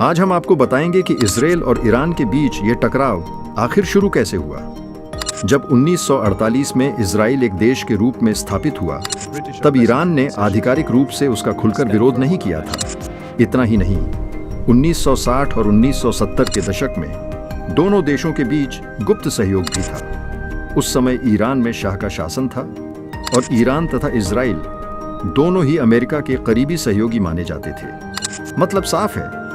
आज हम आपको बताएंगे कि इजराइल और ईरान के बीच ये टकराव आखिर शुरू कैसे हुआ। जब 1948 में इजराइल एक देश के रूप में स्थापित हुआ, तब ईरान ने आधिकारिक रूप से उसका खुलकर विरोध नहीं किया था। इतना ही नहीं, 1960 और 1970 के दशक में दोनों देशों के बीच गुप्त सहयोग भी था। उस समय ईरान में शाह का शासन था और ईरान तथा इजराइल दोनों ही अमेरिका के करीबी सहयोगी माने जाते थे। मतलब साफ है,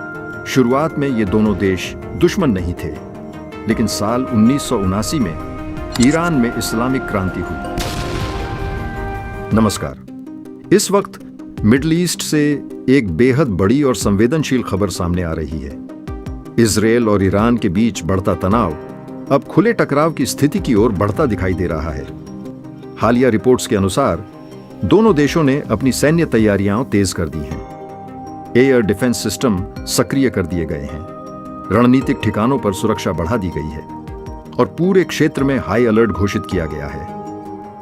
शुरुआत में ये दोनों देश दुश्मन नहीं थे, लेकिन साल 1979 में ईरान में इस्लामिक क्रांति हुई। नमस्कार। इस वक्त मिडिल ईस्ट से एक बेहद बड़ी और संवेदनशील खबर सामने आ रही है। इजराइल और ईरान के बीच बढ़ता तनाव अब खुले टकराव की स्थिति की ओर बढ़ता दिखाई दे रहा है। हालिया रिपोर्ट्स के अनुसार दोनों देशों ने अपनी सैन्य तैयारियां तेज कर दी हैं। एयर डिफेंस सिस्टम सक्रिय कर दिए गए हैं, रणनीतिक ठिकानों पर सुरक्षा बढ़ा दी गई है और पूरे क्षेत्र में हाई अलर्ट घोषित किया गया है।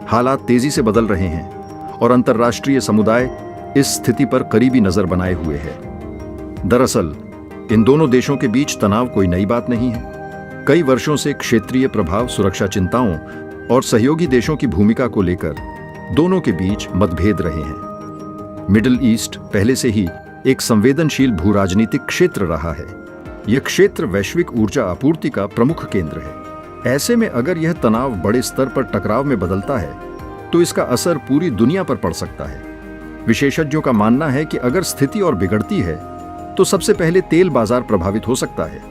हालात तेजी से बदल रहे हैं और अंतर्राष्ट्रीय समुदाय इस स्थिति पर करीबी नजर बनाए हुए है। दरअसल इन दोनों देशों के बीच तनाव कोई नई बात नहीं है। कई वर्षों से क्षेत्रीय प्रभाव, सुरक्षा चिंताओं और सहयोगी देशों की भूमिका को लेकर दोनों के बीच मतभेद रहे हैं। मिडिल ईस्ट पहले से ही एक संवेदनशील भूराजनीतिक क्षेत्र रहा है। यह क्षेत्र वैश्विक ऊर्जा आपूर्ति का प्रमुख केंद्र है। ऐसे में अगर यह तनाव बड़े स्तर पर टकराव में बदलता है, तो इसका असर पूरी दुनिया पर पड़ सकता है। विशेषज्ञों का मानना है कि अगर स्थिति और बिगड़ती है, तो सबसे पहले तेल बाजार प्रभावित हो सकता है।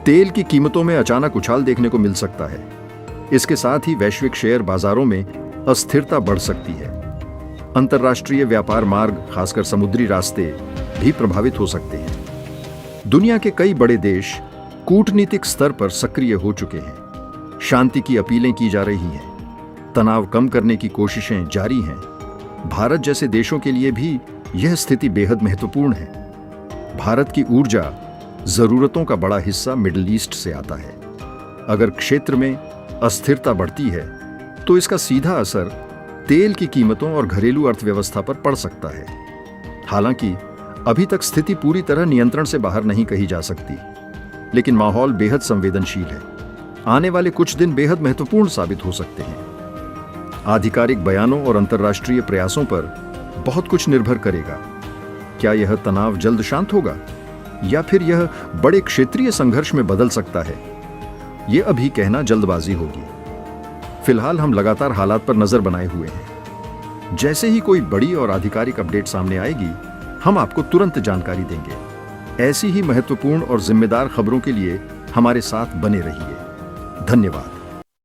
तेल की कीमतों में अचानक उछाल देखने को मिल सकता है। इसके साथ ही वैश्विक शेयर बाजारों में अस्थिरता बढ़ सकती है। अंतर्राष्ट्रीय व्यापार मार्ग, खासकर समुद्री रास्ते, भी प्रभावित हो सकते हैं। दुनिया के कई बड़े देश कूटनीतिक स्तर पर सक्रिय हो चुके हैं। शांति की अपीलें की जा रही हैं, तनाव कम करने की कोशिशें जारी हैं। भारत जैसे देशों के लिए भी यह स्थिति बेहद महत्वपूर्ण है। भारत की ऊर्जा जरूरतों का बड़ा हिस्सा मिडिल ईस्ट से आता है। अगर क्षेत्र में अस्थिरता बढ़ती है, तो इसका सीधा असर तेल की कीमतों और घरेलू अर्थव्यवस्था पर पड़ सकता है। हालांकि अभी तक स्थिति पूरी तरह नियंत्रण से बाहर नहीं कही जा सकती, लेकिन माहौल बेहद संवेदनशील है। आने वाले कुछ दिन बेहद महत्वपूर्ण साबित हो सकते हैं। आधिकारिक बयानों और अंतर्राष्ट्रीय प्रयासों पर बहुत कुछ निर्भर करेगा। क्या यह तनाव जल्द शांत होगा या फिर यह बड़े क्षेत्रीय संघर्ष में बदल सकता है? यह अभी कहना जल्दबाजी होगी। फिलहाल हम लगातार हालात पर नजर बनाए हुए हैं। जैसे ही कोई बड़ी और आधिकारिक अपडेट सामने आएगी, हम आपको तुरंत जानकारी देंगे। ऐसी ही महत्वपूर्ण और जिम्मेदार खबरों के लिए हमारे साथ बने रहिए। धन्यवाद।